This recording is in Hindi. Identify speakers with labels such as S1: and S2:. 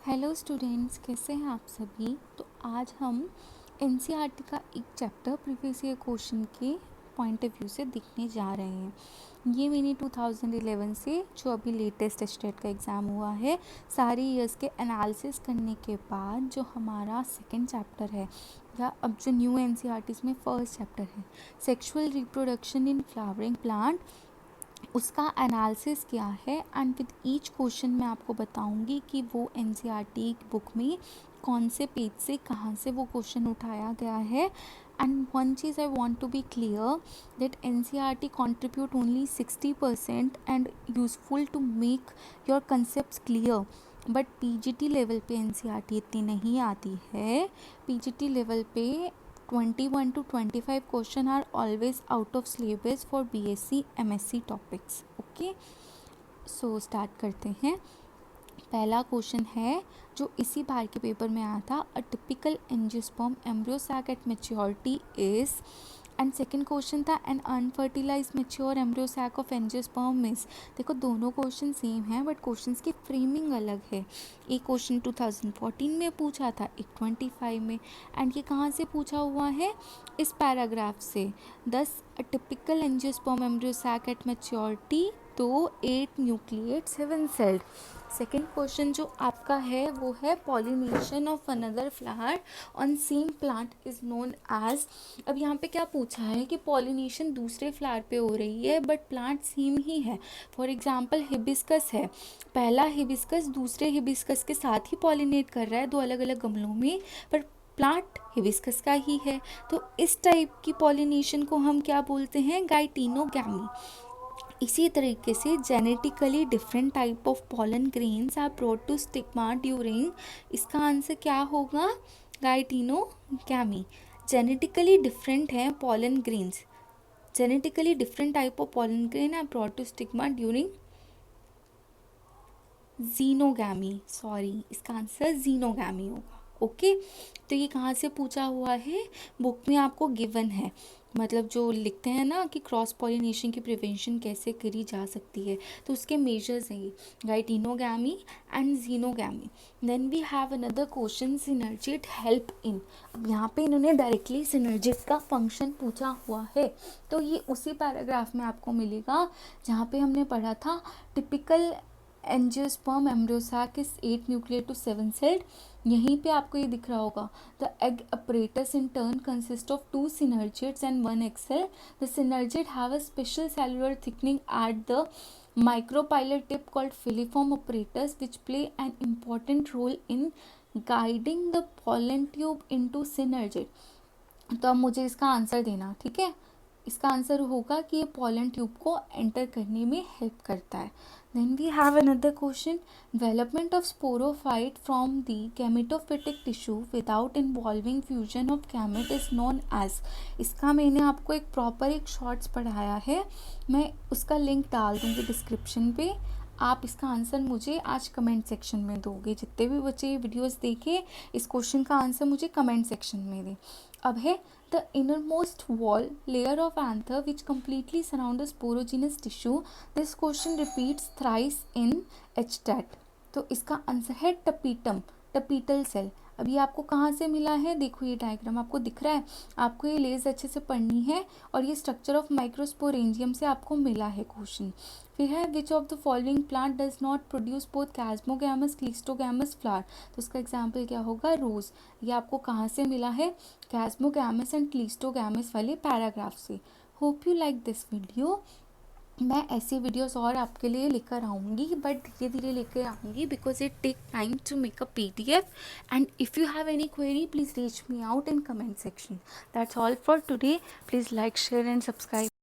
S1: हेलो स्टूडेंट्स, कैसे हैं आप सभी। तो आज हम एनसीईआरटी का एक चैप्टर प्रीवियस ईयर क्वेश्चन के पॉइंट ऑफ व्यू से देखने जा रहे हैं। ये मैंने 2011 से जो अभी लेटेस्ट स्टेट का एग्ज़ाम हुआ है, सारे ईयर्स के एनालिसिस करने के बाद जो हमारा सेकंड चैप्टर है, या अब जो न्यू एनसीईआरटी में फर्स्ट चैप्टर है, sexual reproduction in flowering plant, उसका एनालिसिस किया है। एंड विद ईच क्वेश्चन मैं आपको बताऊंगी कि वो एनसीईआरटी बुक में कौन से पेज से कहाँ से वो क्वेश्चन उठाया गया है। एंड वन चीज़ I want to be clear that NCERT contribute only 60% and useful to make your concept clear. But PGT level पे एनसीईआरटी इतनी नहीं आती है। पीजीटी लेवल पे 21 to 25 question are always out of syllabus for BSc MSc topics. Okay, so start करते हैं। पहला क्वेश्चन है जो इसी बार के पेपर में आया था, a typical angiosperm embryo sac at maturity is. And second question था an unfertilised mature embryo sac of angiosperm is. देखो दोनों क्वेश्चन सेम हैं बट क्वेश्चंस की फ्रेमिंग अलग है। एक क्वेश्चन 2014 में पूछा था, एक 25 में। एंड ये कहाँ से पूछा हुआ है? इस पैराग्राफ से। This a typical angiosperm embryo sac at maturity, तो 8 न्यूक्लिएट 7 सेल्ड। सेकेंड क्वेश्चन जो आपका है वो है pollination of another flower on same plant is known as. अब यहाँ पे क्या पूछा है कि पॉलिनेशन दूसरे फ्लावर पे हो रही है बट प्लांट सेम ही है। फॉर एग्जांपल हिबिस्कस है, पहला हिबिस्कस दूसरे हिबिस्कस के साथ ही पॉलिनेट कर रहा है, दो अलग अलग गमलों में, पर प्लांट हिबिस्कस का ही है। तो इस टाइप की पॉलिनेशन को हम क्या बोलते हैं? गाइटिनोगैमी। इसी तरीके से genetically different type of pollen grains are brought to stigma during, इसका आंसर क्या होगा? गाइटिनोगैमी। जेनेटिकली डिफरेंट है pollen grains, genetically different type of pollen grain are brought to stigma during xenogamy. Sorry, इसका आंसर जीनोगैमी होगा। ओके, तो ये कहाँ से पूछा हुआ है? बुक में आपको गिवन है, मतलब जो लिखते हैं ना कि क्रॉस पॉलिनेशन की प्रिवेंशन कैसे करी जा सकती है, तो उसके मेजर्स हैं ये, geitonogamy and xenogamy. Then we have another question, synergid help in. अब यहाँ पे इन्होंने डायरेक्टली सिनर्जिड का फंक्शन पूछा हुआ है, तो ये उसी पैराग्राफ में आपको मिलेगा जहाँ पे हमने पढ़ा था typical angiosperm embryo sac is 8 nucleate to 7 celled. यहीं पे आपको ये दिख रहा होगा, the egg apparatus in turn consists of 2 synergids and 1 egg cell. The synergid have a special cellular thickening at the micropylate tip called filiform apparatus, which play an important role in guiding the pollen tube into synergid. तो अब मुझे इसका आंसर देना, ठीक है। इसका आंसर होगा कि ये पॉलन ट्यूब को एंटर करने में हेल्प करता है। Then we have another question, development of sporophyte from the gametophytic tissue without involving fusion of gamete is known as. इसका मैंने आपको एक प्रॉपर एक शॉर्ट्स पढ़ाया है, मैं उसका लिंक डाल दूँगी डिस्क्रिप्शन पे। आप इसका आंसर मुझे आज कमेंट सेक्शन में दोगे। जितने भी बच्चे ये वीडियोस देखे, इस क्वेश्चन का आंसर मुझे कमेंट सेक्शन में दें। अब है the innermost wall layer of anther which completely surround the sporogenous tissue. This question repeats thrice in HTAT. तो इसका आंसर है टपीटम, टपीटल सेल। अब ये आपको कहाँ से मिला है? देखो ये डायग्राम आपको दिख रहा है, आपको ये लेज अच्छे से पढ़नी है, और ये स्ट्रक्चर ऑफ माइक्रोस्पोरेंजियम से आपको मिला है क्वेश्चन। फिर है which of the following plant does not produce both chasmogamous cleistogamous flower. तो उसका एग्जाम्पल क्या होगा? रोज। ये आपको कहाँ से मिला है? कैस्मोगैमस एंड क्लिस्टोगैमस वाले पैराग्राफ से। Hope you like this video. मैं ऐसी वीडियोस और आपके लिए लेकर आऊँगी, बट धीरे धीरे लेकर आऊँगी because it take time to make a PDF. And if you have any query, please reach me out in comment section. That's all for today. Please like, share and subscribe.